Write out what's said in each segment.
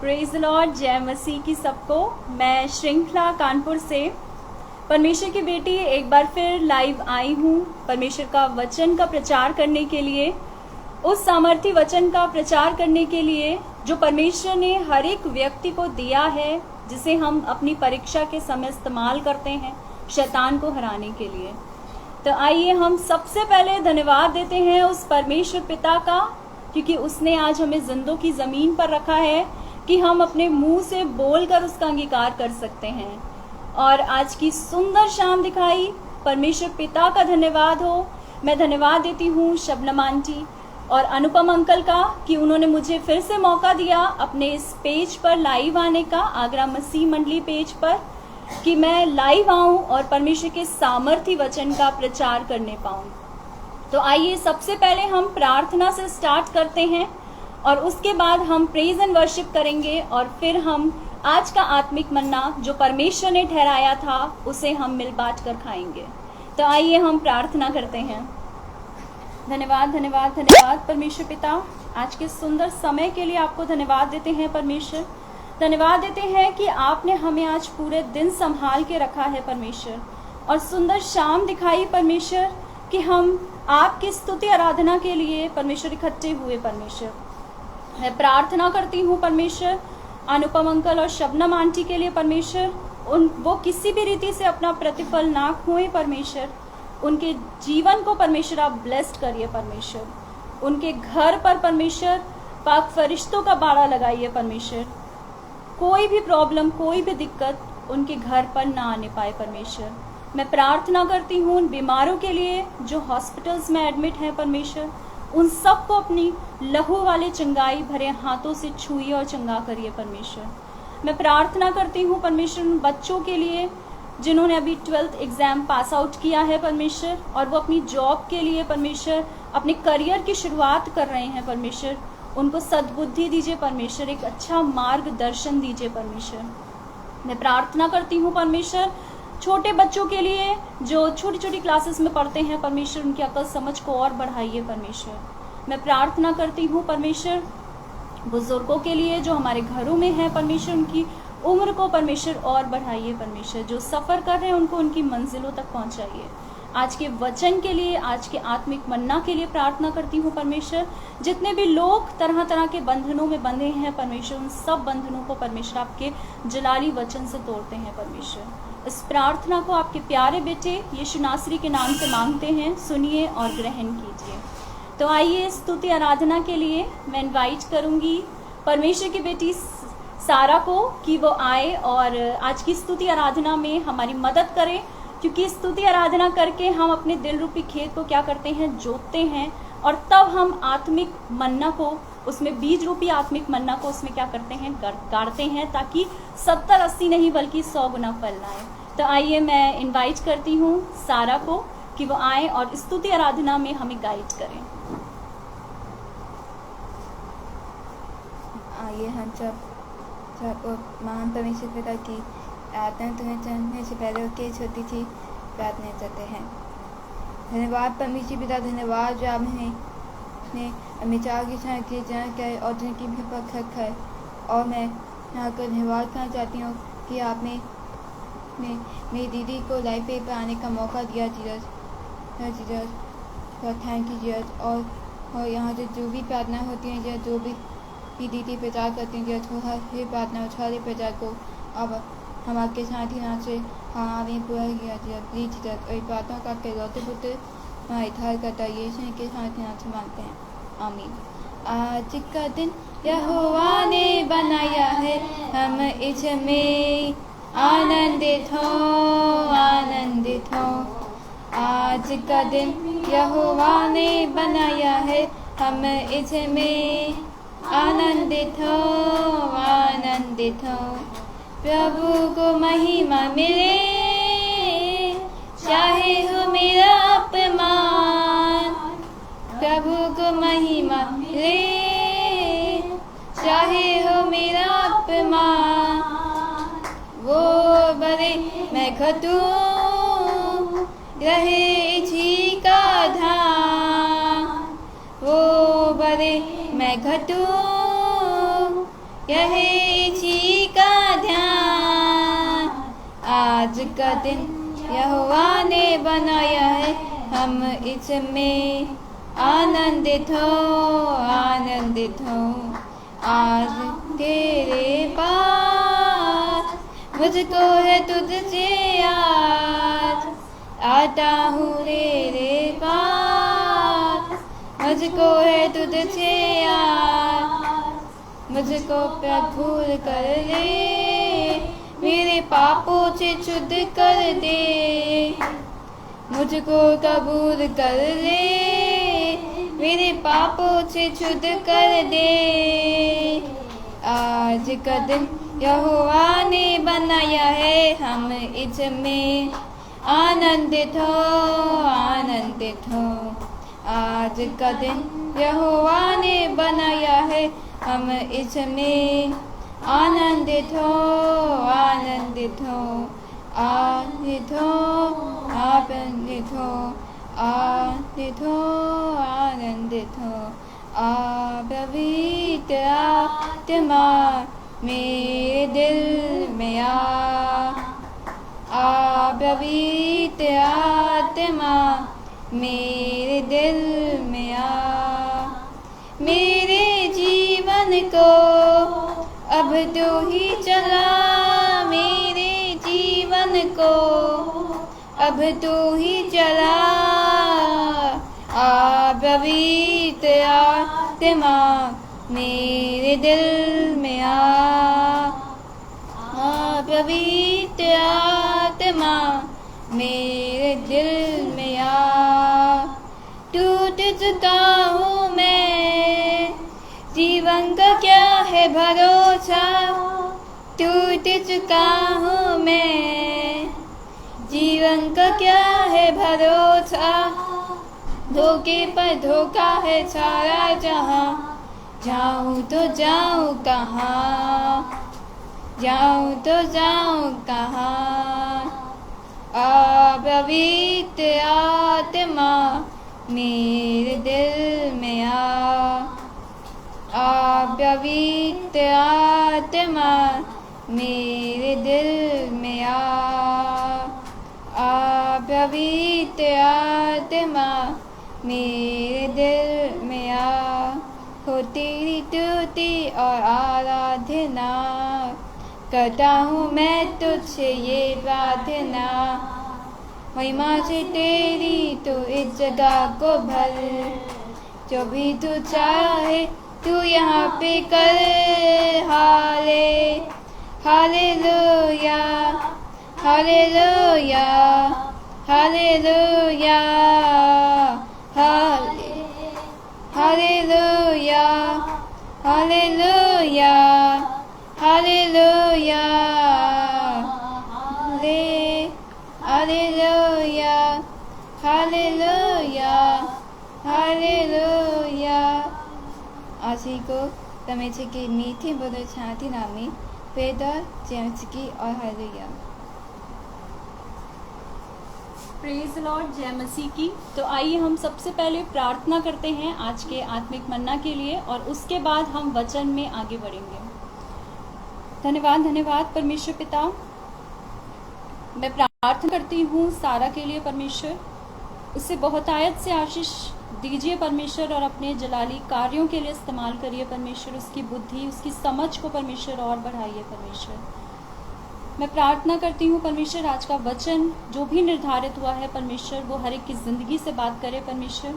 Praise the Lord, जय मसीह की सबको। मैं श्रृंखला कानपुर से परमेश्वर की बेटी एक बार फिर लाइव आई हूँ परमेश्वर का वचन का प्रचार करने के लिए, उस सामर्थी वचन का प्रचार करने के लिए जो परमेश्वर ने हर एक व्यक्ति को दिया है, जिसे हम अपनी परीक्षा के समय इस्तेमाल करते हैं शैतान को हराने के लिए। तो आइए हम सबसे पहले धन्यवाद देते हैं उस परमेश्वर पिता का, क्योंकि उसने आज हमें जिंदों की जमीन पर रखा है कि हम अपने मुंह से बोलकर उसका अंगीकार कर सकते हैं। और आज की सुंदर शाम दिखाई परमेश्वर पिता का धन्यवाद हो। मैं धन्यवाद देती हूँ शबनम आंटी और अनुपम अंकल का कि उन्होंने मुझे फिर से मौका दिया अपने इस पेज पर लाइव आने का, आगरा मसीह मंडली पेज पर, कि मैं लाइव आऊं और परमेश्वर के सामर्थी वचन का प्रचार करने पाऊं। तो आइए सबसे पहले हम प्रार्थना से स्टार्ट करते हैं और उसके बाद हम प्रेज एंड वर्शिप करेंगे और फिर हम आज का आत्मिक मन्ना जो परमेश्वर ने ठहराया था उसे हम मिल बांट कर खाएंगे। तो आइए हम प्रार्थना करते हैं। धन्यवाद धन्यवाद धन्यवाद परमेश्वर पिता, आज के सुंदर समय के लिए आपको धन्यवाद देते हैं परमेश्वर। धन्यवाद देते हैं कि आपने हमें आज पूरे दिन संभाल के रखा है परमेश्वर, और सुंदर शाम दिखाई परमेश्वर कि हम आपकी स्तुति आराधना के लिए परमेश्वर इकट्ठे हुए परमेश्वर। मैं प्रार्थना करती हूँ परमेश्वर अनुपम अंकल और शबनम आंटी के लिए परमेश्वर, वो किसी भी रीति से अपना प्रतिफल ना खोए परमेश्वर। उनके जीवन को परमेश्वर आप ब्लेस्ड करिए परमेश्वर। उनके घर पर परमेश्वर पाक फरिश्तों का बाड़ा लगाइए परमेश्वर। कोई भी प्रॉब्लम, कोई भी दिक्कत उनके घर पर ना आने पाए परमेश्वर। मैं प्रार्थना करती हूँ उन बीमारों के लिए जो हॉस्पिटल्स में एडमिट हैं परमेश्वर, उन सबको अपनी लहू वाले चंगाई भरे हाथों से छुइए और चंगा करिए परमेश्वर। मैं प्रार्थना करती हूँ परमेश्वर उन बच्चों के लिए जिन्होंने अभी 12th एग्जाम पास आउट किया है परमेश्वर, और वो अपनी जॉब के लिए परमेश्वर अपने करियर की शुरुआत कर रहे हैं परमेश्वर। उनको सद्बुद्धि दीजिए परमेश्वर, एक अच्छा मार्गदर्शन दीजिए परमेश्वर। मैं प्रार्थना करती हूँ परमेश्वर छोटे बच्चों के लिए जो छोटी छोटी क्लासेस में पढ़ते हैं परमेश्वर, उनकी अकल समझ को और बढ़ाइए परमेश्वर। मैं प्रार्थना करती हूँ परमेश्वर बुजुर्गों के लिए जो हमारे घरों में हैं परमेश्वर, उनकी उम्र को परमेश्वर और बढ़ाइए परमेश्वर। जो सफ़र कर रहे हैं उनको उनकी मंजिलों तक पहुँचाइए। आज के वचन के लिए, आज के आत्मिक मन्ना के लिए प्रार्थना करती हूँ परमेश्वर। जितने भी लोग तरह तरह के बंधनों में बंधे हैं परमेश्वर, उन सब बंधनों को परमेश्वर आपके जलाली वचन से तोड़ते हैं परमेश्वर। इस प्रार्थना को आपके प्यारे बेटे यीशु नासरी के नाम से मांगते हैं, सुनिए और ग्रहण कीजिए। तो आइए स्तुति आराधना के लिए मैं इनवाइट करूंगी परमेश्वर की बेटी सारा को कि वो आए और आज की स्तुति आराधना में हमारी मदद करें, क्योंकि स्तुति आराधना करके हम अपने दिल रूपी खेत को क्या करते हैं, जोतते हैं, और तब हम आत्मिक मन्ना को, उसमें बीज रूपी आत्मिक मन्ना को उसमें क्या करते हैं, गाड़ते हैं, ताकि 70-80 नहीं बल्कि 100 गुना फल लाए। तो आइए मैं इनवाइट करती हूँ सारा को कि वो आए और स्तुति आराधना में हमें गाइड करें। आइए हम सब महान परमेश्वर पिता की आराधना करने से पहले उसकी छोटी सी प्रार्थना करते हैं। धन्यवाद परमेश्वर पिता, धन्यवाद जो आपने अमिताभ की संग की जन करे और जिनकी भी पक्ष रखा है। और मैं यहाँ को धन्यवाद करना चाहती हूँ कि आपने मेरी दीदी को लाइव पे पर आने का मौका दिया जीसस, थैंक यू जीसस। और यहाँ से जो भी प्रार्थना होती है या जो भी दीदी प्रचार करती हैं जीसस, वो हर प्रार्थना सारे प्रचार को अब हम आपके साथ ही यहाँ से हमें पूरा किया जीसस, प्लीज जीसस। और प्रार्थना का आपके लौटे पुत्र हमारे इधार करता है यीशु के साथ यहाँ से मांगते हैं, आमीन। आज का दिन यहोवा ने बनाया है, हम इसमें आनंदित हो, आनंदित हो। आज का दिन यहोवा ने बनाया है, हम इसमें आनंदित हो, आनंदित हो। प्रभु को महिमा मिले, चाहे हो मेरा अपमान। प्रभु को महिमा मिले, चाहे हो मेरा अपमान। वो बड़े मैं घटूं, रहे इसी का धाम। वो बड़े मैं घटूं, यही इसी का ध्यान। आज का दिन यहोवा ने बनाया है, हम इसमें आनंदित हो, आनंदित हो। आज तेरे पास मुझको है तुझसे आज, आता हूँ तेरे पास मुझको है तुझसे आज। मुझको प्रभुर कर दे, मेरे पापों से शुद्ध कर दे। मुझको कबूल कर ले, मेरे पापों से शुद्ध कर दे। आज का दिन यहोवा ने बनाया है, हम इसमें आनंदित हो, आनंदित हो। आज का दिन यहोवा ने बनाया है, हम इसमें आनंदित हो, आनंदित हो। आनंदित हो, आनंदित हो, आनंदित हो, आनंदित हो। पवित्र आत्मा मेरे दिल में पवित्र आत्मा मेरे दिल में मेरे जीवन को अब तू ही चला, मेरे जीवन को अब तू ही चला। पवित्र आत्मा मेरे दिल में पवित्र आत्मा मेरे दिल में टूट चुका हूँ मैं, जीवन का क्या है भरोसा। टूट चुका हूँ मैं, जीवन का क्या है भरोसा। धोखे पर धोखा है सारा जहां, जाऊं तो जाऊं कहाँ, जाऊं तो जाऊं कहाँ। पवित्र आत्मा मेरे दिल में पवित्र आत्मा मेरे दिल में पवित्र आत्मा मेरे दिल में हो तेरी स्तुति और आराधना करता हूँ मैं तुझसे ये प्रार्थना। महिमा से तेरी तो इस जगह को भर, जो भी तू चाहे तू यहाँ पे कर। Hallelujah, hallelujah, hallelujah, hallelujah, hallelujah, hallelujah, hallelujah, hallelujah, hallelujah. आशी को તમે છે કે મીઠી બોલો છાતી નામી પેદા જેમચકી और हालेलुया। प्रेज लॉर्ड, जय मसीह की। तो आइए हम सबसे पहले प्रार्थना करते हैं आज के आत्मिक मन्ना के लिए और उसके बाद हम वचन में आगे बढ़ेंगे। धन्यवाद, धन्यवाद परमेश्वर पिता। मैं प्रार्थना करती हूँ सारा के लिए परमेश्वर, उससे बहुत आयत से आशीष दीजिए परमेश्वर और अपने जलाली कार्यों के लिए इस्तेमाल करिए परमेश्वर। उसकी बुद्धि, उसकी समझ को परमेश्वर और बढ़ाइए परमेश्वर। मैं प्रार्थना करती हूँ परमेश्वर आज का वचन जो भी निर्धारित हुआ है परमेश्वर वो हर एक की ज़िंदगी से बात करे परमेश्वर,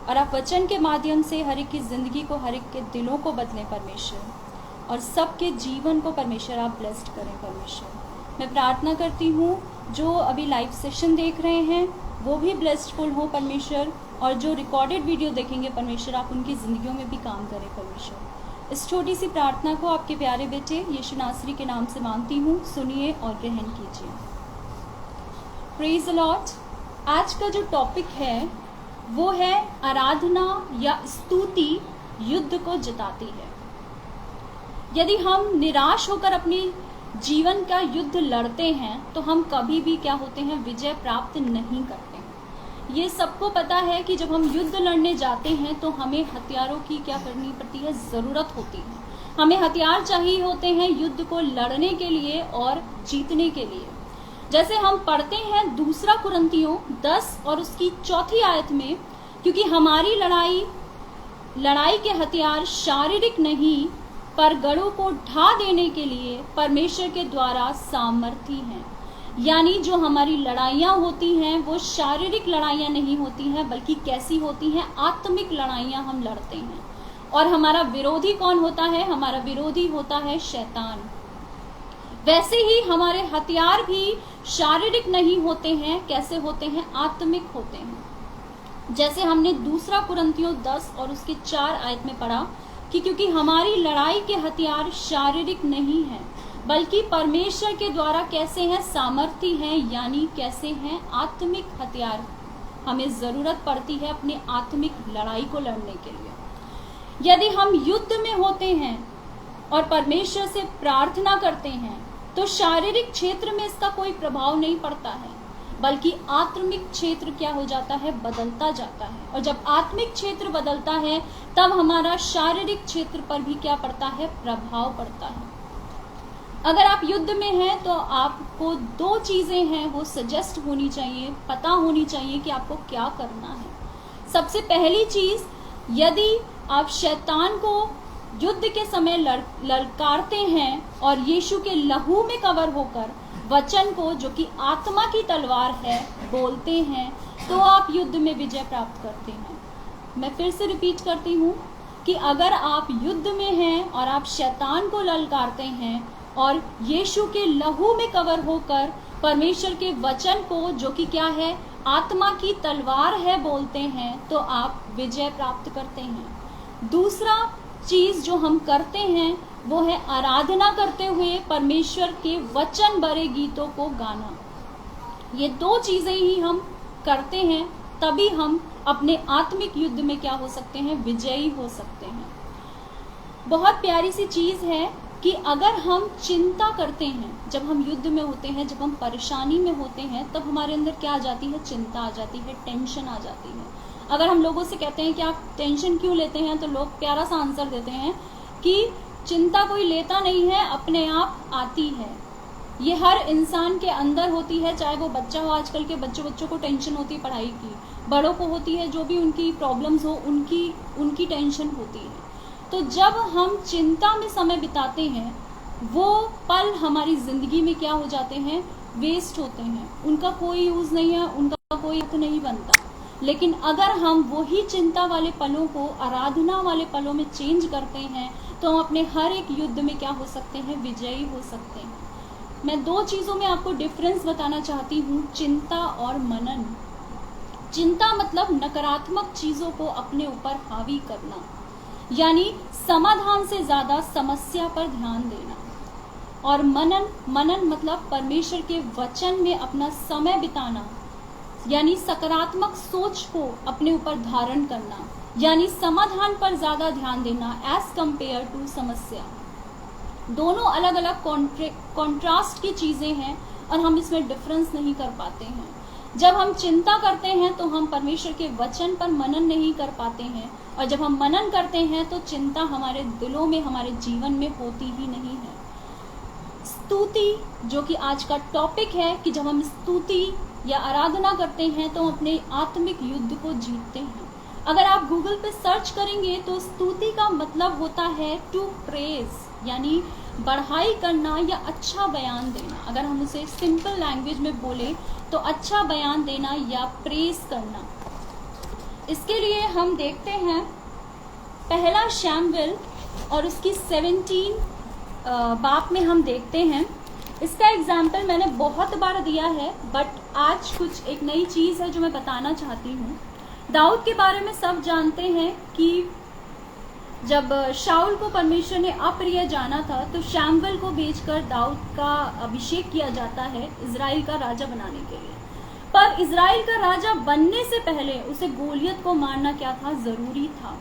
और आप वचन के माध्यम से हर एक की ज़िंदगी को, हर एक के दिलों को बदलें परमेश्वर, और सबके जीवन को परमेश्वर आप ब्लेस्ड करें परमेश्वर। मैं प्रार्थना करती हूँ जो अभी लाइव सेशन देख रहे हैं वो भी ब्लेस्डफुल हो परमेश्वर, और जो रिकॉर्डेड वीडियो देखेंगे परमेश्वर आप उनकी ज़िंदगियों में भी काम करें परमेश्वर। इस छोटी सी प्रार्थना को आपके प्यारे बेटे यीशु नासरी के नाम से मांगती हूँ, सुनिए और ग्रहण कीजिए। Praise the Lord. आज का जो टॉपिक है वो है आराधना या स्तुति युद्ध को जिताती है। यदि हम निराश होकर अपनी जीवन का युद्ध लड़ते हैं तो हम कभी भी क्या होते हैं, विजय प्राप्त नहीं करते। ये सबको पता है कि जब हम युद्ध लड़ने जाते हैं तो हमें हथियारों की क्या करनी पड़ती है, ज़रूरत होती है। हमें हथियार चाहिए होते हैं युद्ध को लड़ने के लिए और जीतने के लिए। जैसे हम पढ़ते हैं 2 कुरिन्थियों 10 और उसकी 4 आयत में, क्योंकि हमारी लड़ाई के हथियार शारीरिक नहीं पर गढ़ों को ढा देने के लिए परमेश्वर के द्वारा सामर्थी हैं। यानी जो हमारी लड़ाइयाँ होती हैं वो शारीरिक लड़ाइयाँ नहीं होती हैं, बल्कि कैसी होती हैं, आत्मिक लड़ाइयाँ हम लड़ते हैं। और हमारा विरोधी कौन होता है? हमारा विरोधी होता है शैतान। वैसे ही हमारे हथियार भी शारीरिक नहीं होते हैं, कैसे होते हैं? आत्मिक होते हैं। जैसे हमने 2 कुरिन्थियों 10 और उसके 4 आयत में पढ़ा कि क्योंकि हमारी लड़ाई के हथियार शारीरिक नहीं हैं, बल्कि परमेश्वर के द्वारा कैसे हैं? सामर्थी हैं, यानी कैसे हैं? आत्मिक हथियार। हमें जरूरत पड़ती है अपनी आत्मिक लड़ाई को लड़ने के लिए। यदि हम युद्ध में होते हैं और परमेश्वर से प्रार्थना करते हैं तो शारीरिक क्षेत्र में इसका कोई प्रभाव नहीं पड़ता है, बल्कि आत्मिक क्षेत्र क्या हो जाता है? बदलता जाता है। और जब आत्मिक क्षेत्र बदलता है तब हमारा शारीरिक क्षेत्र पर भी क्या पड़ता है? प्रभाव पड़ता है। अगर आप युद्ध में हैं तो आपको 2 चीजें हैं वो सजेस्ट होनी चाहिए, पता होनी चाहिए कि आपको क्या करना है। सबसे पहली चीज, यदि आप शैतान को युद्ध के समय ललकारते हैं और यीशु के लहू में कवर होकर वचन को, जो कि आत्मा की तलवार है, बोलते हैं, तो आप युद्ध में विजय प्राप्त करते हैं। मैं फिर से रिपीट करती हूँ कि अगर आप युद्ध में हैं और आप शैतान को ललकारते हैं और यीशु के लहू में कवर होकर परमेश्वर के वचन को, जो कि क्या है? आत्मा की तलवार है, बोलते हैं, तो आप विजय प्राप्त करते हैं। दूसरा चीज जो हम करते हैं वो है आराधना करते हुए परमेश्वर के वचन भरे गीतों को गाना। ये 2 चीजें ही हम करते हैं, तभी हम अपने आत्मिक युद्ध में क्या हो सकते हैं? विजयी हो सकते हैं। बहुत प्यारी सी चीज है कि अगर हम चिंता करते हैं, जब हम युद्ध में होते हैं, जब हम परेशानी में होते हैं, तब हमारे अंदर क्या आ जाती है? चिंता आ जाती है, टेंशन आ जाती है। अगर हम लोगों से कहते हैं कि आप टेंशन क्यों लेते हैं, तो लोग प्यारा सा आंसर देते हैं कि चिंता कोई लेता नहीं है, अपने आप आती है। ये हर इंसान के अंदर होती है, चाहे वो बच्चा हो। आजकल के बच्चों को टेंशन होती है पढ़ाई की, बड़ों को होती है, जो भी उनकी प्रॉब्लम्स हो उनकी टेंशन होती है। तो जब हम चिंता में समय बिताते हैं, वो पल हमारी जिंदगी में क्या हो जाते हैं? वेस्ट होते हैं, उनका कोई यूज नहीं है, उनका कोई अर्थ नहीं बनता। लेकिन अगर हम वही चिंता वाले पलों को आराधना वाले पलों में चेंज करते हैं तो हम अपने हर एक युद्ध में क्या हो सकते हैं? विजयी हो सकते हैं। मैं 2 चीजों में आपको डिफरेंस बताना चाहती हूँ, चिंता और मनन। चिंता मतलब नकारात्मक चीजों को अपने ऊपर हावी करना, यानी समाधान से ज्यादा समस्या पर ध्यान देना। और मनन मतलब परमेश्वर के वचन में अपना समय बिताना, यानी सकारात्मक सोच को अपने ऊपर धारण करना, यानी समाधान पर ज्यादा ध्यान देना एज कंपेयर टू समस्या। दोनों अलग अलग कॉन्ट्रास्ट की चीजें हैं और हम इसमें डिफरेंस नहीं कर पाते हैं। जब हम चिंता करते हैं तो हम परमेश्वर के वचन पर मनन नहीं कर पाते हैं, और जब हम मनन करते हैं तो चिंता हमारे दिलों में, हमारे जीवन में होती ही नहीं है। स्तुति, जो कि आज का टॉपिक है, कि जब हम स्तुति या आराधना करते हैं तो अपने आत्मिक युद्ध को जीतते हैं। अगर आप गूगल पे सर्च करेंगे तो स्तुति का मतलब होता है टू प्रेज, यानी बढ़ाई करना या अच्छा बयान देना। अगर हम उसे सिंपल लैंग्वेज में बोले तो अच्छा बयान देना या प्रेज करना। इसके लिए हम देखते हैं पहला शैमुएल और उसकी 17 बाप में हम देखते हैं। इसका एग्जाम्पल मैंने बहुत बार दिया है, बट आज कुछ एक नई चीज़ है जो मैं बताना चाहती हूँ। दाऊद के बारे में सब जानते हैं कि जब शाऊल को परमेश्वर ने अप्रिय जाना था तो शैमुएल को भेजकर दाऊद का अभिषेक किया जाता है इजराइल का राजा बनाने के लिए। पर इजराइल का राजा बनने से पहले उसे गोलियत को मारना क्या था? जरूरी था।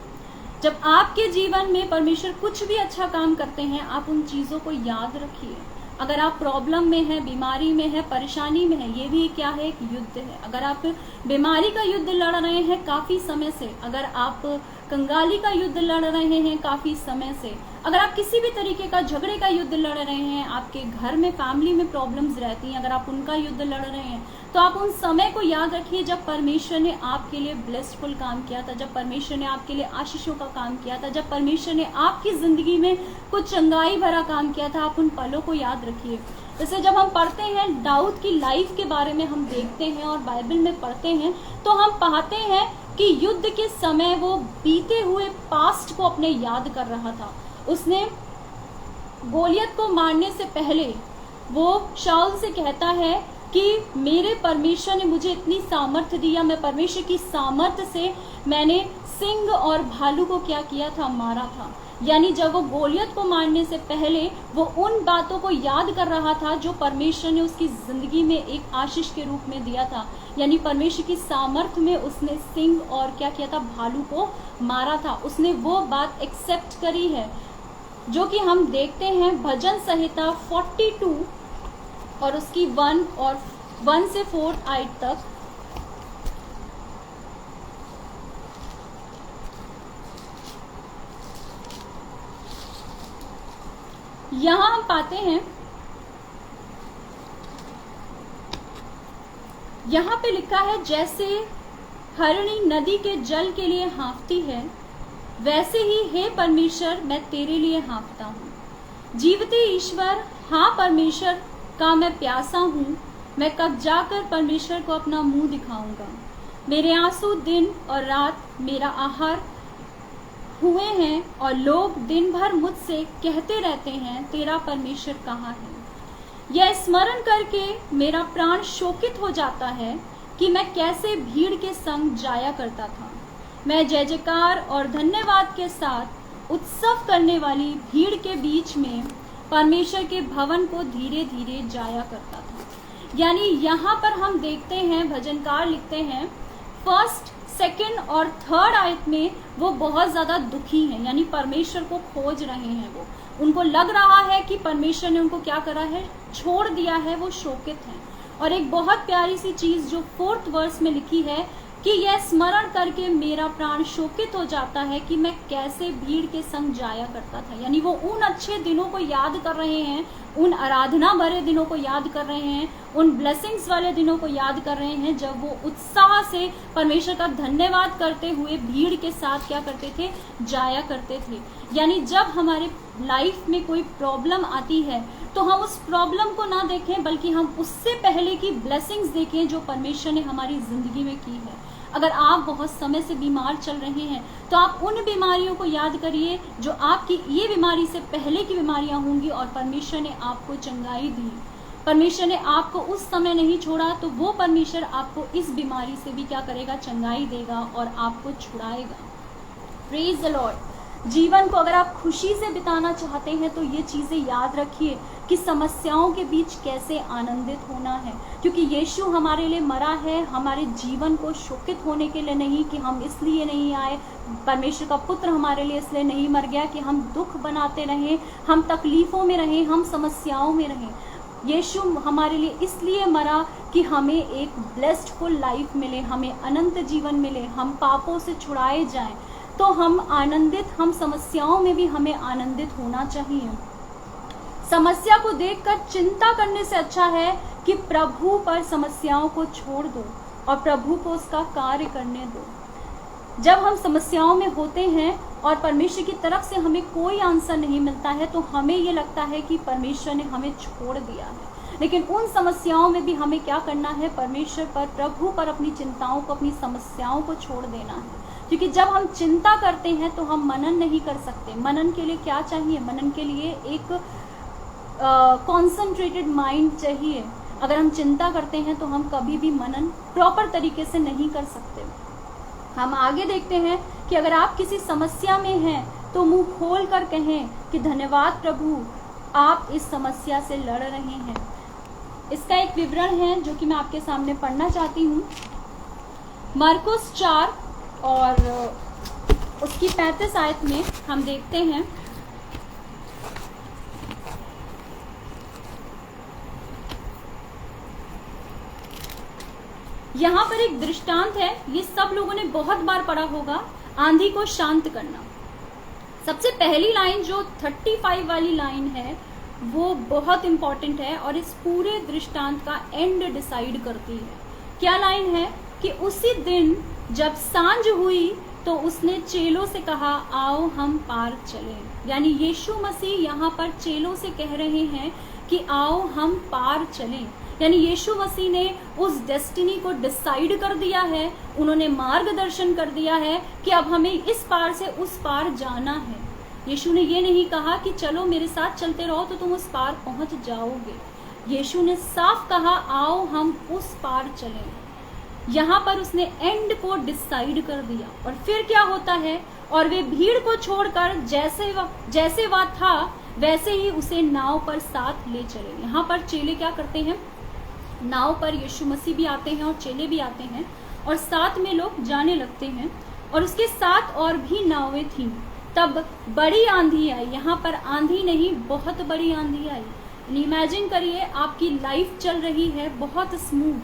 जब आपके जीवन में परमेश्वर कुछ भी अच्छा काम करते हैं, आप उन चीजों को याद रखिए। अगर आप प्रॉब्लम में है, बीमारी में है, परेशानी में है, ये भी क्या है? एक युद्ध है। अगर आप बीमारी का युद्ध लड़ रहे हैं काफी समय से, अगर आप कंगाली का युद्ध लड़ रहे हैं काफी समय से, अगर आप किसी भी तरीके का झगड़े का युद्ध लड़ रहे हैं, आपके घर में फैमिली में प्रॉब्लम्स रहती हैं, अगर आप उनका युद्ध लड़ रहे हैं, तो आप उन समय को याद रखिए जब परमेश्वर ने आपके लिए ब्लेसफुल काम किया था, जब परमेश्वर ने आपके लिए आशीषों का काम किया था, जब परमेश्वर ने आपकी जिंदगी में कुछ चंगाई भरा काम किया था। आप उन पलों को याद रखिए। जैसे जब हम पढ़ते हैं दाऊद की लाइफ के बारे में हम देखते हैं और बाइबल में पढ़ते हैं, तो हम पाते हैं कि युद्ध के समय वो बीते हुए पास्ट को अपने याद कर रहा था। उसने गोलियत को मारने से पहले वो शाऊल से कहता है कि मेरे परमेश्वर ने मुझे इतनी सामर्थ्य दिया, मैं परमेश्वर की सामर्थ्य से मैंने सिंह और भालू को क्या किया था, मारा था। यानी जब वो गोलियत को मारने से पहले वो उन बातों को याद कर रहा था जो परमेश्वर ने उसकी जिंदगी में एक आशीष के रूप में दिया था। यानी परमेश्वर की सामर्थ्य में उसने सिंह और क्या किया था, भालू को मारा था। उसने वो बात एक्सेप्ट करी है, जो कि हम देखते हैं भजन संहिता 42 और उसकी 1 से 4 आयत तक। यहां हम पाते हैं, यहां पे लिखा है, जैसे हरिणी नदी के जल के लिए हाँफती है, वैसे ही हे परमेश्वर मैं तेरे लिए हाँफता हूँ। जीवते ईश्वर, हाँ परमेश्वर का मैं प्यासा हूँ, मैं कब जाकर परमेश्वर को अपना मुंह दिखाऊंगा। मेरे आंसू दिन और रात मेरा आहार हुए हैं और लोग दिन भर मुझसे कहते रहते हैं, तेरा परमेश्वर कहाँ है। यह स्मरण करके मेरा प्राण शोकित हो जाता है कि मैं कैसे भीड़ के संग जाया करता था। मैं जय जयकार और धन्यवाद के साथ उत्सव करने वाली भीड़ के बीच में परमेश्वर के भवन को धीरे धीरे जाया करता था। यानी यहाँ पर हम देखते हैं, भजनकार लिखते हैं, 1, 2 और 3 आयत में वो बहुत ज्यादा दुखी हैं, यानी परमेश्वर को खोज रहे हैं। वो उनको लग रहा है कि परमेश्वर ने उनको क्या करा है, छोड़ दिया है, वो शोकित हैं। और एक बहुत प्यारी सी चीज जो 4th वर्स में लिखी है कि यह स्मरण करके मेरा प्राण शोकित हो जाता है कि मैं कैसे भीड़ के संग जाया करता था। यानी वो उन अच्छे दिनों को याद कर रहे हैं, उन आराधना भरे दिनों को याद कर रहे हैं, उन ब्लेसिंग्स वाले दिनों को याद कर रहे हैं, जब वो उत्साह से परमेश्वर का धन्यवाद करते हुए भीड़ के साथ क्या करते थे, जाया करते थे। यानी जब हमारे लाइफ में कोई प्रॉब्लम आती है तो हम उस प्रॉब्लम को ना देखें, बल्कि हम उससे पहले की ब्लेसिंग्स देखें जो परमेश्वर ने हमारी जिंदगी में की है। अगर आप बहुत समय से बीमार चल रहे हैं तो आप उन बीमारियों को याद करिए जो आपकी ये बीमारी से पहले की बीमारियां होंगी और परमेश्वर ने आपको चंगाई दी। परमेश्वर ने आपको उस समय नहीं छोड़ा, तो वो परमेश्वर आपको इस बीमारी से भी क्या करेगा, चंगाई देगा और आपको छुड़ाएगा। Praise the Lord. जीवन को अगर आप खुशी से बिताना चाहते हैं तो ये चीजें याद रखिए कि समस्याओं के बीच कैसे आनंदित होना है, क्योंकि यीशु हमारे लिए मरा है, हमारे जीवन को शोकित होने के लिए नहीं कि हम इसलिए नहीं आए। परमेश्वर का पुत्र हमारे लिए इसलिए नहीं मर गया कि हम दुख बनाते रहें, हम तकलीफों में रहें, हम समस्याओं में रहें। यीशु हमारे लिए इसलिए मरा कि हमें एक ब्लेस्डफुल लाइफ मिले, हमें अनंत जीवन मिले, हम पापों से छुड़ाए जाएं। तो हम आनंदित, हम समस्याओं में भी हमें आनंदित होना चाहिए। समस्या को देखकर चिंता करने से अच्छा है कि प्रभु पर समस्याओं को छोड़ दो और प्रभु को उसका कार्य करने दो। जब हम समस्याओं में होते हैं और परमेश्वर की तरफ से हमें कोई आंसर नहीं मिलता है तो हमें ये लगता है कि परमेश्वर ने हमें छोड़ दिया है। लेकिन उन समस्याओं में भी हमें क्या करना है, परमेश्वर पर, प्रभु पर अपनी चिंताओं को, अपनी समस्याओं को छोड़ देना है। क्योंकि जब हम चिंता करते हैं तो हम मनन नहीं कर सकते। मनन के लिए क्या चाहिए, मनन के लिए एक कॉन्सेंट्रेटेड माइंड चाहिए। अगर हम चिंता करते हैं तो हम कभी भी मनन प्रॉपर तरीके से नहीं कर सकते। हम आगे देखते हैं कि अगर आप किसी समस्या में हैं तो मुंह खोल कर कहें कि धन्यवाद प्रभु, आप इस समस्या से लड़ रहे हैं। इसका एक विवरण है जो कि मैं आपके सामने पढ़ना चाहती हूँ। मरकुस 4 और उसकी 35 आयत में हम देखते हैं, यहाँ पर एक दृष्टांत है, ये सब लोगों ने बहुत बार पढ़ा होगा, आंधी को शांत करना। सबसे पहली लाइन जो 35 वाली लाइन है वो बहुत इंपॉर्टेंट है और इस पूरे दृष्टांत का एंड डिसाइड करती है। क्या लाइन है कि उसी दिन जब सांझ हुई तो उसने चेलों से कहा, आओ हम पार चलें। यानी यीशु मसीह यहाँ पर चेलों से कह रहे हैं कि आओ हम पार चलें। यानी यीशु मसीह ने उस डेस्टिनी को डिसाइड कर दिया है, उन्होंने मार्गदर्शन कर दिया है कि अब हमें इस पार से उस पार जाना है। यीशु ने ये नहीं कहा कि चलो मेरे साथ चलते रहो तो तुम उस पार पहुंच जाओगे। यीशु ने साफ कहा, आओ हम उस पार चलें। यहाँ पर उसने एंड को डिसाइड कर दिया। और फिर क्या होता है, और वे भीड़ को छोड़कर जैसे वह था वैसे ही उसे नाव पर साथ ले चले। यहाँ पर चेले क्या करते हैं, नाव पर यीशु मसीह भी आते हैं और चेले भी आते हैं और साथ में लोग जाने लगते हैं। और उसके साथ और भी नावें थीं। तब बड़ी आंधी आई। यहाँ पर आंधी नहीं, बहुत बड़ी आंधी आई। इमेजिन करिए, आपकी लाइफ चल रही है बहुत स्मूथ,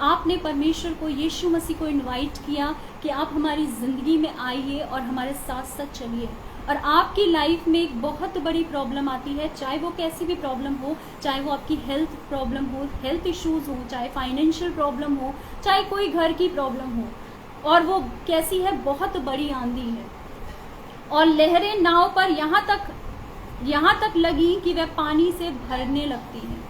आपने परमेश्वर को, यीशु मसीह को इनवाइट किया कि आप हमारी जिंदगी में आइए और हमारे साथ साथ चलिए, और आपकी लाइफ में एक बहुत बड़ी प्रॉब्लम आती है, चाहे वो कैसी भी प्रॉब्लम हो, चाहे वो आपकी हेल्थ प्रॉब्लम हो, हेल्थ इश्यूज हो, चाहे फाइनेंशियल प्रॉब्लम हो, चाहे कोई घर की प्रॉब्लम हो, और वो कैसी है, बहुत बड़ी आंधी है और लहरें नाव पर यहाँ तक लगी कि वह पानी से भरने लगती है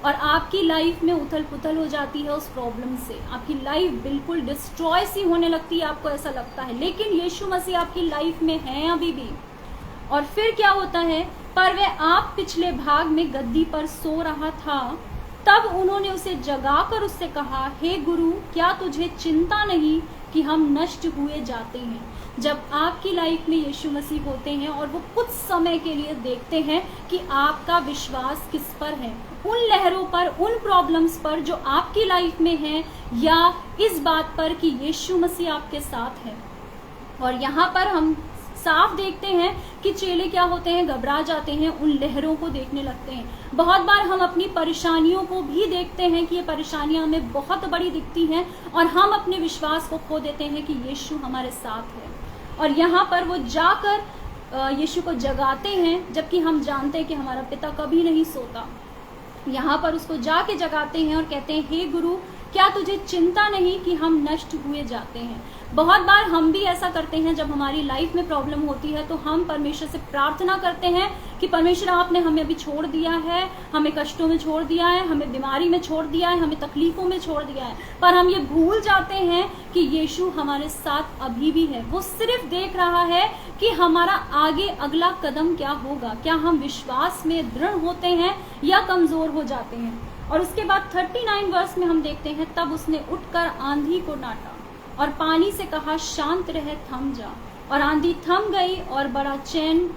और आपकी लाइफ में उथल पुथल हो जाती है उस प्रॉब्लम से। आपकी लाइफ बिल्कुल डिस्ट्रॉय सी होने लगती है, आपको ऐसा लगता है, लेकिन यीशु मसीह आपकी लाइफ में है अभी भी। और फिर क्या होता है, पर वह आप पिछले भाग में गद्दी पर सो रहा था। तब उन्होंने उसे जगाकर उससे कहा, हे गुरु, क्या तुझे चिंता नहीं कि हम नष्ट हुए जाते हैं। जब आपकी लाइफ में यीशु मसीह होते हैं और वो कुछ समय के लिए देखते हैं कि आपका विश्वास किस पर है, उन लहरों पर, उन प्रॉब्लम्स पर जो आपकी लाइफ में है, या इस बात पर कि यीशु मसीह आपके साथ है। और यहाँ पर हम साफ देखते हैं कि चेले क्या होते हैं, घबरा जाते हैं, उन लहरों को देखने लगते हैं। बहुत बार हम अपनी परेशानियों को भी देखते हैं कि ये परेशानियां हमें बहुत बड़ी दिखती हैं और हम अपने विश्वास को खो देते हैं कि यीशु हमारे साथ है। और यहाँ पर वो जाकर यीशु को जगाते हैं, जबकि हम जानते हैं कि हमारा पिता कभी नहीं सोता। यहाँ पर उसको जाके जगाते हैं और कहते हैं, हे गुरु, क्या तुझे चिंता नहीं कि हम नष्ट हुए जाते हैं। बहुत बार हम भी ऐसा करते हैं, जब हमारी लाइफ में प्रॉब्लम होती है तो हम परमेश्वर से प्रार्थना करते हैं कि परमेश्वर आपने हमें अभी छोड़ दिया है, हमें कष्टों में छोड़ दिया है, हमें बीमारी में छोड़ दिया है, हमें तकलीफों में छोड़ दिया है। पर हम ये भूल जाते हैं कि यीशु हमारे साथ अभी भी है। वो सिर्फ देख रहा है कि हमारा आगे अगला कदम क्या होगा, क्या हम विश्वास में दृढ़ होते हैं या कमजोर हो जाते हैं। और उसके बाद 39 वर्ष में हम देखते हैं, तब उसने उठकर आंधी को डांटा और पानी से कहा, शांत रह, थम जा। और आंधी थम गई और बड़ा चैन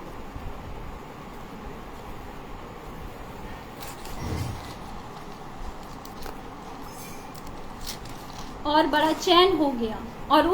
हो गया। और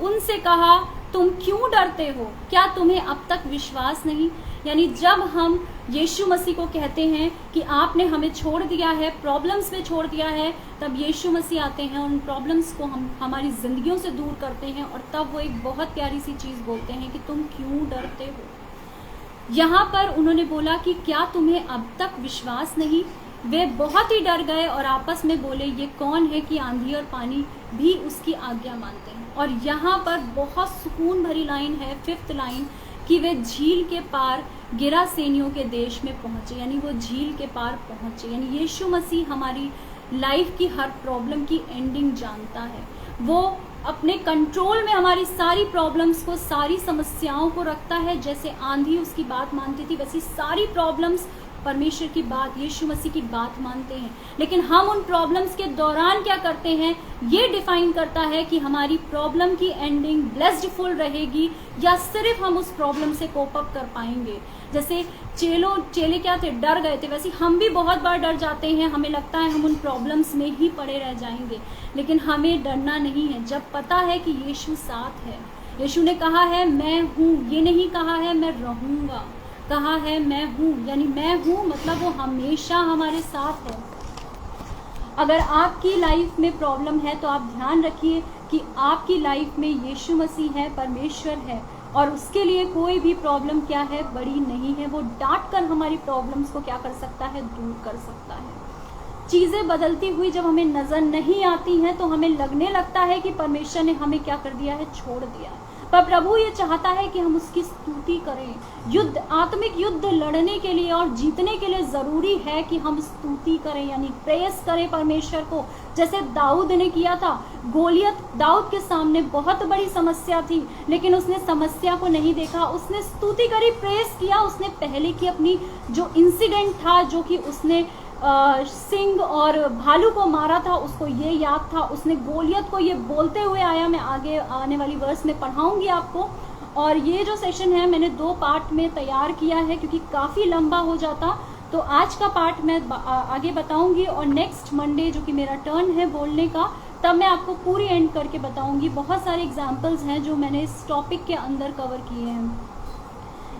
उनसे कहा, तुम क्यों डरते हो, क्या तुम्हें अब तक विश्वास नहीं। यानी जब हम यीशु मसीह को कहते हैं कि आपने हमें छोड़ दिया है, प्रॉब्लम्स में छोड़ दिया है, तब यीशु मसीह आते हैं और उन प्रॉब्लम्स को हम हमारी जिंदगियों से दूर करते हैं। और तब वो एक बहुत प्यारी सी चीज बोलते हैं कि तुम क्यों डरते हो। यहाँ पर उन्होंने बोला कि क्या तुम्हें अब तक विश्वास नहीं। वे बहुत ही डर गए और आपस में बोले, ये कौन है कि आंधी और पानी भी उसकी आज्ञा मानते हैं। और यहाँ पर बहुत सुकून भरी लाइन है, 5th लाइन, कि वे झील के पार गिरासेनियों के देश में पहुंचे। यानी वो झील के पार पहुंचे। यानी यीशु मसीह हमारी लाइफ की हर प्रॉब्लम की एंडिंग जानता है। वो अपने कंट्रोल में हमारी सारी प्रॉब्लम्स को, सारी समस्याओं को रखता है। जैसे आंधी उसकी बात मानती थी, वैसी सारी प्रॉब्लम्स परमेश्वर की बात, यीशु मसीह की बात मानते हैं। लेकिन हम उन प्रॉब्लम्स के दौरान क्या करते हैं, ये डिफाइन करता है कि हमारी प्रॉब्लम की एंडिंग ब्लेस्डफुल रहेगी या सिर्फ हम उस प्रॉब्लम से कोप अप कर पाएंगे। जैसे चेले क्या थे, डर गए थे, वैसे हम भी बहुत बार डर जाते हैं। हमें लगता है हम उन प्रॉब्लम्स में ही पड़े रह जाएंगे, लेकिन हमें डरना नहीं है जब पता है कि यीशु साथ है। यीशु ने कहा है मैं हूँ, ये नहीं कहा है मैं रहूंगा, कहा है मैं हूँ। यानी मैं हूँ मतलब वो हमेशा हमारे साथ है। अगर आपकी लाइफ में प्रॉब्लम है तो आप ध्यान रखिए कि आपकी लाइफ में यीशु मसीह है, परमेश्वर है, और उसके लिए कोई भी प्रॉब्लम क्या है, बड़ी नहीं है। वो डांट कर हमारी प्रॉब्लम्स को क्या कर सकता है, दूर कर सकता है। चीजें बदलती हुई जब हमें नजर नहीं आती हैं तो हमें लगने लगता है कि परमेश्वर ने हमें क्या कर दिया है, छोड़ दिया है। पर प्रभु ये चाहता है कि हम उसकी स्तुति करें। युद्ध, आत्मिक युद्ध लड़ने के लिए और जीतने के लिए जरूरी है कि हम स्तुति करें, यानी प्रेस करें परमेश्वर को, जैसे दाऊद ने किया था। गोलियत दाऊद के सामने बहुत बड़ी समस्या थी, लेकिन उसने समस्या को नहीं देखा, उसने स्तुति करी, प्रेस किया। उसने पहले की अपनी जो इंसिडेंट था, जो कि उसने सिंह और भालू को मारा था, उसको ये याद था। उसने गोलियत को ये बोलते हुए आया, मैं आगे आने वाली वर्स में पढ़ाऊंगी आपको। और ये जो सेशन है मैंने 2 पार्ट में तैयार किया है, क्योंकि काफी लंबा हो जाता। तो आज का पार्ट मैं आगे बताऊंगी, और नेक्स्ट मंडे जो कि मेरा टर्न है बोलने का, तब मैं आपको पूरी एंड करके बताऊंगी। बहुत सारे एग्जाम्पल्स हैं जो मैंने इस टॉपिक के अंदर कवर किए हैं।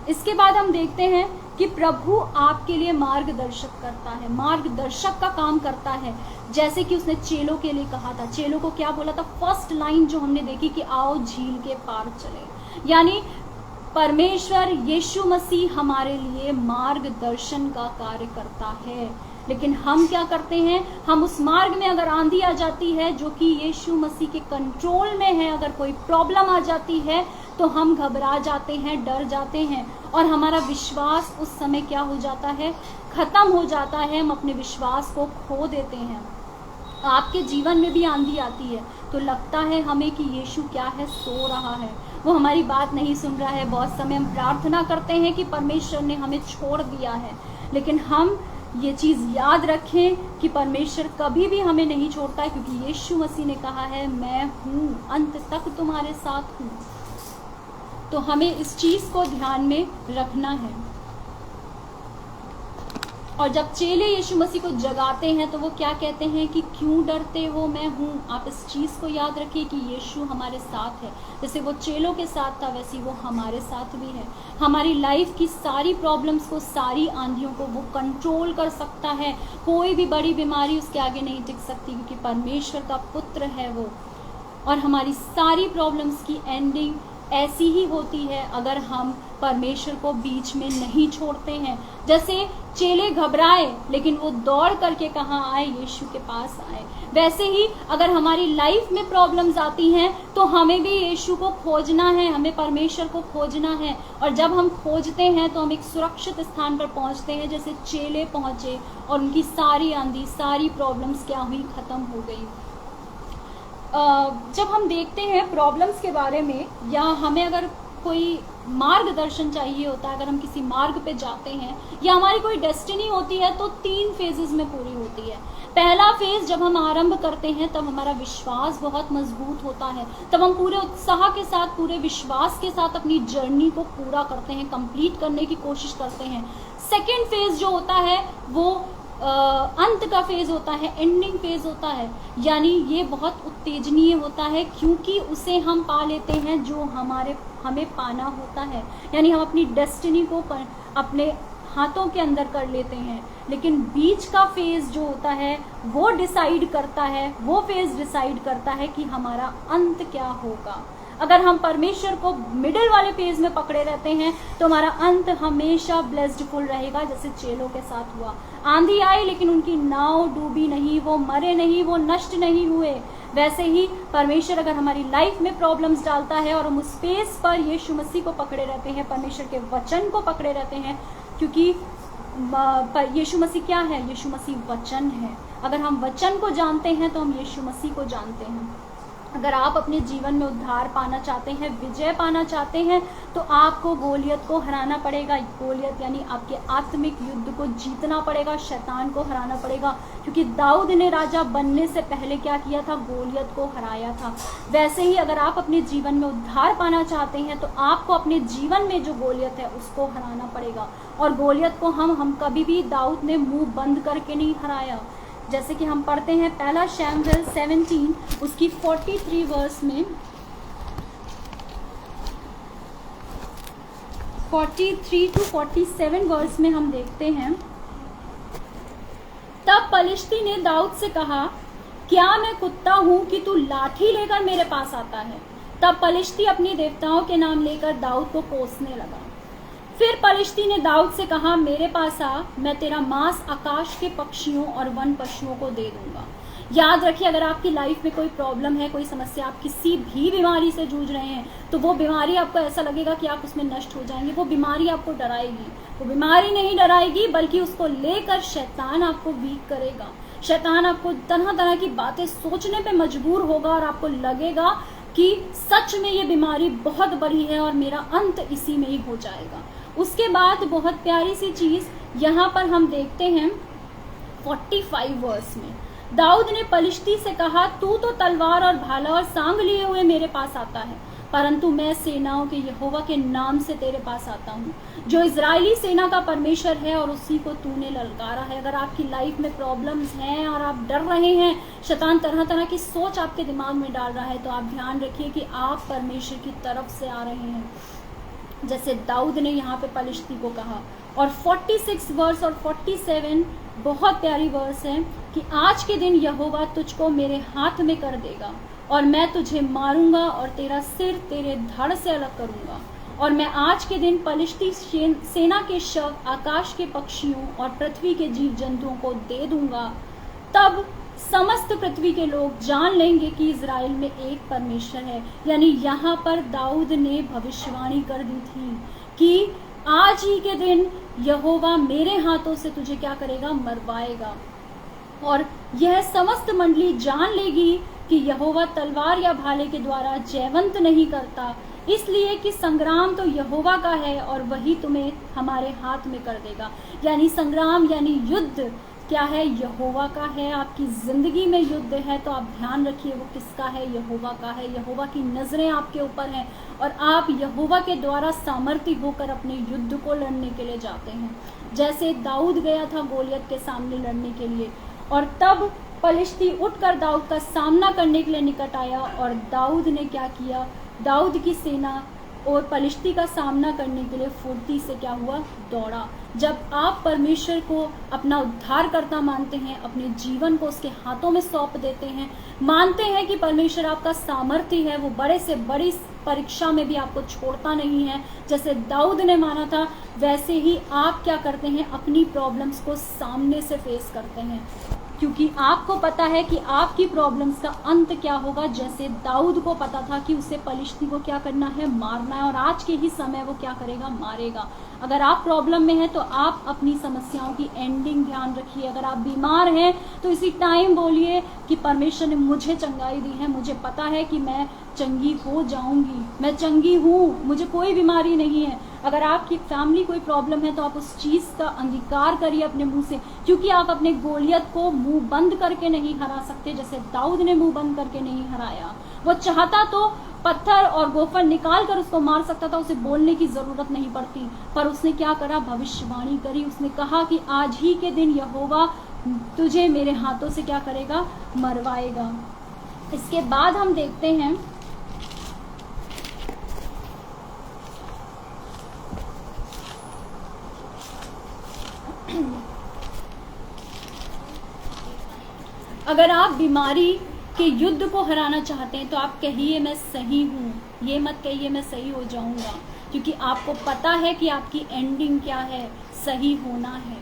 इसके बाद हम देखते हैं कि प्रभु आपके लिए मार्गदर्शक करता है, मार्गदर्शक का काम करता है। जैसे कि उसने चेलों के लिए कहा था, चेलों को क्या बोला था, फर्स्ट लाइन जो हमने देखी कि आओ झील के पार चले, यानी परमेश्वर यीशु मसीह हमारे लिए मार्गदर्शन का कार्य करता है। लेकिन हम क्या करते हैं, हम उस मार्ग में अगर आंधी आ जाती है जो कि यीशु मसीह के कंट्रोल में है, अगर कोई प्रॉब्लम आ जाती है तो हम घबरा जाते हैं, डर जाते हैं, और हमारा विश्वास उस समय क्या हो जाता है, खत्म हो जाता है। हम अपने विश्वास को खो देते हैं। आपके जीवन में भी आंधी आती है तो लगता है हमें कि यीशु क्या है, सो रहा है, वो हमारी बात नहीं सुन रहा है। बहुत समय हम प्रार्थना करते हैं कि परमेश्वर ने हमें छोड़ दिया है, लेकिन हम ये चीज याद रखें कि परमेश्वर कभी भी हमें नहीं छोड़ता है, क्योंकि यीशु मसीह ने कहा है मैं हूँ, अंत तक तुम्हारे साथ हूँ। तो हमें इस चीज को ध्यान में रखना है। और जब चेले यीशु मसीह को जगाते हैं तो वो क्या कहते हैं कि क्यों डरते हो, मैं हूँ। आप इस चीज को याद रखिए कि यीशु हमारे साथ है। जैसे वो चेलों के साथ था, वैसे वो हमारे साथ भी है। हमारी लाइफ की सारी प्रॉब्लम्स को, सारी आंधियों को वो कंट्रोल कर सकता है। कोई भी बड़ी बीमारी उसके आगे नहीं टिक सकती, क्योंकि परमेश्वर का पुत्र है वो। और हमारी सारी प्रॉब्लम्स की एंडिंग ऐसी ही होती है अगर हम परमेश्वर को बीच में नहीं छोड़ते हैं। जैसे चेले घबराए, लेकिन वो दौड़ करके कहाँ आए, यीशु के पास आए। वैसे ही अगर हमारी लाइफ में प्रॉब्लम्स आती हैं तो हमें भी यीशु को खोजना है, हमें परमेश्वर को खोजना है। और जब हम खोजते हैं तो हम एक सुरक्षित स्थान पर पहुंचते हैं, जैसे चेले पहुंचे और उनकी सारी आंधी, सारी प्रॉब्लम्स क्या हुई, खत्म हो गई। जब हम देखते हैं प्रॉब्लम्स के बारे में, या हमें अगर कोई मार्गदर्शन चाहिए होता है, अगर हम किसी मार्ग पे जाते हैं या हमारी कोई डेस्टिनी होती है, तो 3 फेजेस में पूरी होती है। पहला फेज जब हम आरंभ करते हैं तब हमारा विश्वास बहुत मजबूत होता है, तब हम पूरे उत्साह के साथ, पूरे विश्वास के साथ अपनी जर्नी को पूरा करते हैं, कंप्लीट करने की कोशिश करते हैं। सेकेंड फेज जो होता है वो अंत का फेज होता है, एंडिंग फेज होता है, यानी ये बहुत उत्तेजनीय होता है, क्योंकि उसे हम पा लेते हैं जो हमें पाना होता है, यानी हम अपनी डेस्टिनी को अपने हाथों के अंदर कर लेते हैं। लेकिन बीच का फेज जो होता है वो डिसाइड करता है, वो फेज डिसाइड करता है कि हमारा अंत क्या होगा। अगर हम परमेश्वर को मिडिल वाले फेज में पकड़े रहते हैं तो हमारा अंत हमेशा ब्लेस्डफुल रहेगा, जैसे चेलों के साथ हुआ। आंधी आई लेकिन उनकी नाव डूबी नहीं, वो मरे नहीं, वो नष्ट नहीं हुए। वैसे ही परमेश्वर अगर हमारी लाइफ में प्रॉब्लम्स डालता है और हम उस फेज पर यीशु मसीह को पकड़े रहते हैं, परमेश्वर के वचन को पकड़े रहते हैं, क्योंकि यीशु मसीह क्या है, यीशु मसीह वचन है। अगर हम वचन को जानते हैं तो हम यीशु मसीह को जानते हैं। अगर आप अपने जीवन में उद्धार पाना चाहते हैं, विजय पाना चाहते हैं, तो आपको गोलियत को हराना पड़ेगा। गोलियत यानी आपके आत्मिक युद्ध को जीतना पड़ेगा, शैतान को हराना पड़ेगा, क्योंकि दाऊद ने राजा बनने से पहले क्या किया था, गोलियत को हराया था। वैसे ही अगर आप अपने जीवन में उद्धार पाना चाहते हैं तो आपको अपने जीवन में जो गोलियत है उसको हराना पड़ेगा। और गोलियत को हम कभी भी, दाऊद ने मुंह बंद करके नहीं हराया। जैसे कि हम पढ़ते हैं 1 शमूएल 17 उसकी 43 वर्स में, 43 to 47 वर्स में हम देखते हैं, तब पलिश्ती ने दाऊद से कहा, क्या मैं कुत्ता हूं कि तू लाठी लेकर मेरे पास आता है। तब पलिश्ती अपनी देवताओं के नाम लेकर दाऊद को कोसने लगा। फिर पलिश्ती ने दाऊद से कहा, मेरे पास आ, मैं तेरा मांस आकाश के पक्षियों और वन पशुओं को दे दूंगा। याद रखिए, अगर आपकी लाइफ में कोई प्रॉब्लम है, कोई समस्या, आप किसी भी बीमारी से जूझ रहे हैं, तो वो बीमारी आपको ऐसा लगेगा कि आप उसमें नष्ट हो जाएंगे। वो बीमारी आपको डराएगी। वो बीमारी नहीं डराएगी, बल्कि उसको लेकर शैतान आपको वीक करेगा। शैतान आपको तरह तरह की बातें सोचने पे मजबूर होगा और आपको लगेगा कि सच में ये बीमारी बहुत बड़ी है और मेरा अंत इसी में ही हो जाएगा। उसके बाद बहुत प्यारी सी चीज यहाँ पर हम देखते हैं 45 वर्स में। दाऊद ने पलिश्ती से कहा, तू तो तलवार और भाला और सांग लिए हुए मेरे पास आता है, परंतु मैं सेनाओं के यहोवा के नाम से तेरे पास आता हूँ, जो इजरायली सेना का परमेश्वर है, और उसी को तूने ललकारा है। अगर आपकी लाइफ में प्रॉब्लम्स हैं और आप डर रहे हैं, शैतान तरह तरह की सोच आपके दिमाग में डाल रहा है, तो आप ध्यान रखिए कि आप परमेश्वर की तरफ से आ रहे हैं, जैसे दाऊद ने यहाँ पे पलिश्ती को कहा। और 46 वर्स और 47 बहुत प्यारी वर्स है कि आज के दिन यहोवा तुझको मेरे हाथ में कर देगा, और मैं तुझे मारूंगा और तेरा सिर तेरे धड़ से अलग करूंगा, और मैं आज के दिन पलिश्ती सेना के शव आकाश के पक्षियों और पृथ्वी के जीव जंतुओं को दे दूंगा। तब समस्त पृथ्वी के लोग जान लेंगे कि इजराइल में एक परमेश्वर है। यानी यहाँ पर दाऊद ने भविष्यवाणी कर दी थी कि आज ही के दिन यहोवा मेरे हाथों से तुझे क्या करेगा, मरवाएगा। और यह समस्त मंडली जान लेगी कि यहोवा तलवार या भाले के द्वारा जयवंत नहीं करता, इसलिए कि संग्राम तो यहोवा का है और वही तुम्हें हमारे हाथ में कर देगा। यानी संग्राम यानी युद्ध क्या है, यहोवा का है। आपकी जिंदगी में युद्ध है तो आप ध्यान रखिए वो किसका है, यहोवा का है। यहोवा की नजरें आपके ऊपर हैं और आप यहोवा के द्वारा सामर्थ्य होकर अपने युद्ध को लड़ने के लिए जाते हैं। जैसे दाऊद गया था गोलियत के सामने लड़ने के लिए, और तब पलिश्ती उठकर दाऊद का सामना करने के लिए निकट आया, और दाऊद ने क्या किया, दाऊद की सेना और पलिश्ती का सामना करने के लिए फुर्ती से क्या हुआ, दौड़ा। जब आप परमेश्वर को अपना उद्धारकर्ता मानते हैं, अपने जीवन को उसके हाथों में सौंप देते हैं, मानते हैं कि परमेश्वर आपका सामर्थ्य है, वो बड़े से बड़ी परीक्षा में भी आपको छोड़ता नहीं है, जैसे दाऊद ने माना था, वैसे ही आप क्या करते हैं, अपनी प्रॉब्लम्स को सामने से फेस करते हैं, क्योंकि आपको पता है कि आपकी प्रॉब्लम्स का अंत क्या होगा। जैसे दाऊद को पता था कि उसे पलिश्ती को क्या करना है, मारना है, और आज के ही समय वो क्या करेगा, मारेगा। अगर आप प्रॉब्लम में हैं तो आप अपनी समस्याओं की एंडिंग ध्यान रखिए। अगर आप बीमार हैं तो इसी टाइम बोलिए कि परमेश्वर ने मुझे चंगाई दी है, मुझे पता है कि मैं चंगी हो जाऊंगी, मैं चंगी हूँ, मुझे कोई बीमारी नहीं है। अगर आपकी फैमिली कोई प्रॉब्लम है तो आप उस चीज का अंगीकार करिए अपने मुंह से, क्योंकि आप अपने गोलियत को मुंह बंद करके नहीं हरा सकते, जैसे दाऊद ने मुंह बंद करके नहीं हराया। वो चाहता तो पत्थर और गोफर निकाल कर उसको मार सकता था, उसे बोलने की जरूरत नहीं पड़ती, पर उसने क्या करा, भविष्यवाणी करी। उसने कहा कि आज ही के दिन यहोवा तुझे मेरे हाथों से क्या करेगा, मरवाएगा। इसके बाद हम देखते हैं अगर आप बीमारी के युद्ध को हराना चाहते हैं तो आप कहिए मैं सही हूँ, ये मत कहिए मैं सही हो जाऊंगा, क्योंकि आपको पता है कि आपकी एंडिंग क्या है, सही होना है।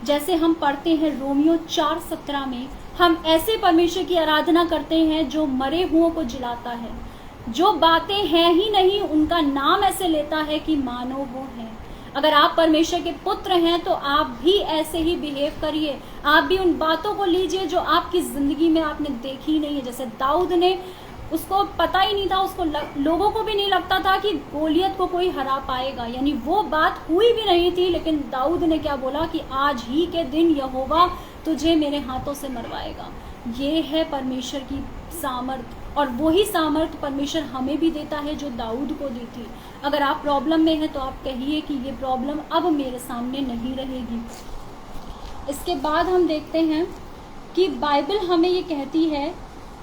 जैसे हम पढ़ते हैं रोमियो 4:17 में, हम ऐसे परमेश्वर की आराधना करते हैं जो मरे हुओं को जिलाता है, जो बातें हैं ही नहीं उनका नाम ऐसे लेता है कि मानो वो है। अगर आप परमेश्वर के पुत्र हैं तो आप भी ऐसे ही बिहेव करिए, आप भी उन बातों को लीजिए जो आपकी जिंदगी में आपने देखी नहीं है। जैसे दाऊद ने, उसको पता ही नहीं था, उसको लोगों को भी नहीं लगता था कि गोलियत को कोई हरा पाएगा, यानी वो बात हुई भी नहीं थी, लेकिन दाऊद ने क्या बोला कि आज ही के दिन यहोवा तुझे मेरे हाथों से मरवाएगा। ये है परमेश्वर की सामर्थ, और वही सामर्थ परमेश्वर हमें भी देता है जो दाऊद को दी थी। अगर आप प्रॉब्लम में हैं तो आप कहिए कि ये प्रॉब्लम अब मेरे सामने नहीं रहेगी। इसके बाद हम देखते हैं कि बाइबल हमें ये कहती है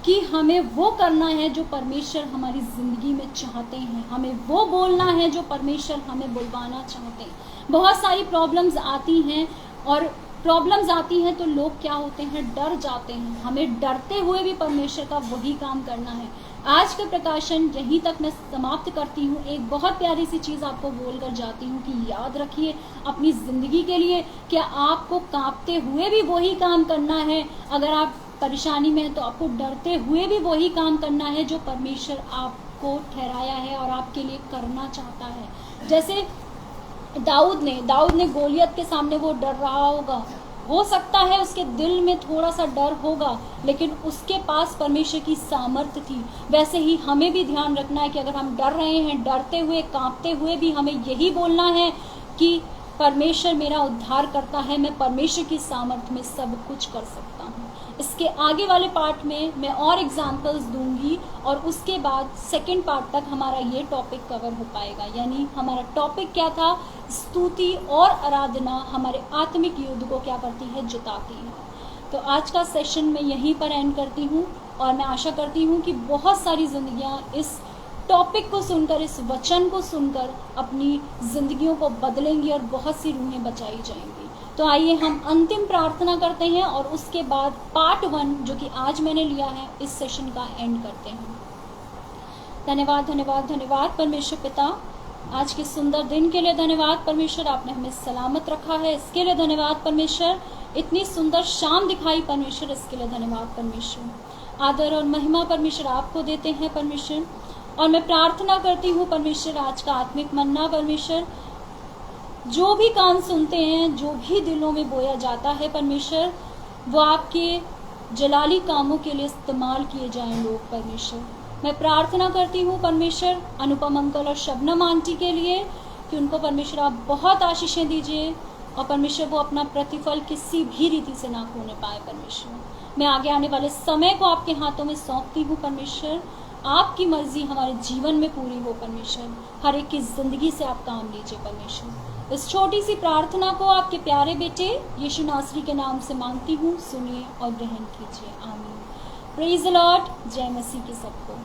कि हमें वो करना है जो परमेश्वर हमारी जिंदगी में चाहते हैं, हमें वो बोलना है जो परमेश्वर हमें बुलवाना चाहते हैं। बहुत सारी प्रॉब्लम्स आती हैं, और प्रॉब्लम्स आती हैं तो लोग क्या होते हैं, डर जाते हैं। हमें डरते हुए भी परमेश्वर का वही काम करना है, आज का प्रकाशन यहीं तक मैं समाप्त करती हूँ। एक बहुत प्यारी सी चीज़ आपको बोलकर जाती हूँ कि याद रखिए अपनी ज़िंदगी के लिए क्या आपको कांपते हुए भी वही काम करना है। अगर आप परेशानी में हैं तो आपको डरते हुए भी वही काम करना है जो परमेश्वर आपको ठहराया है और आपके लिए करना चाहता है। जैसे दाऊद ने गोलियत के सामने वो डर रहा होगा, हो सकता है उसके दिल में थोड़ा सा डर होगा, लेकिन उसके पास परमेश्वर की सामर्थ्य थी। वैसे ही हमें भी ध्यान रखना है कि अगर हम डर रहे हैं, डरते हुए कांपते हुए भी हमें यही बोलना है कि परमेश्वर मेरा उद्धार करता है, मैं परमेश्वर की सामर्थ्य में सब कुछ कर सकता हूँ। इसके आगे वाले पार्ट में मैं और एग्जाम्पल्स दूंगी और उसके बाद सेकंड पार्ट तक हमारा ये टॉपिक कवर हो पाएगा। यानी हमारा टॉपिक क्या था, स्तुति और आराधना हमारे आत्मिक युद्ध को क्या करती है, जिताती है। तो आज का सेशन मैं यहीं पर एंड करती हूँ और मैं आशा करती हूँ कि बहुत सारी जिंदगियाँ इस टॉपिक को सुनकर, इस वचन को सुनकर अपनी जिंदगियों को बदलेंगी और बहुत सी रूहें बचाई जाएंगी। तो आइए हम अंतिम प्रार्थना करते हैं और उसके बाद पार्ट 1 जो कि आज मैंने लिया है इस सेशन का एंड करते हैं। धन्यवाद धन्यवाद धन्यवाद परमेश्वर पिता, आज के सुंदर दिन के लिए धन्यवाद परमेश्वर, आपने हमें सलामत रखा है इसके लिए धन्यवाद परमेश्वर। इतनी सुंदर शाम दिखाई परमेश्वर, इसके लिए धन्यवाद परमेश्वर। आदर और महिमा परमेश्वर आपको देते हैं परमेश्वर। और मैं प्रार्थना करती हूँ परमेश्वर आज का आत्मिक मन्ना परमेश्वर, जो भी कान सुनते हैं, जो भी दिलों में बोया जाता है परमेश्वर, वो आपके जलाली कामों के लिए इस्तेमाल किए जाएं लोग परमेश्वर। मैं प्रार्थना करती हूँ परमेश्वर अनुपम अंकल और शबनम आंटी के लिए कि उनको परमेश्वर आप बहुत आशीषें दीजिए और परमेश्वर वो अपना प्रतिफल किसी भी रीति से ना खोने पाए परमेश्वर। मैं आगे आने वाले समय को आपके हाथों में सौंपती हूँ परमेश्वर। आपकी मर्जी हमारे जीवन में पूरी हो परमेश्वर, हर एक की जिंदगी से आप काम लीजिए परमेश्वर। इस छोटी सी प्रार्थना को आपके प्यारे बेटे यीशु नासरी के नाम से मांगती हूँ, सुनिए और ग्रहण कीजिए, आमीन। प्रेज द लॉर्ड, जय मसीह की सबको।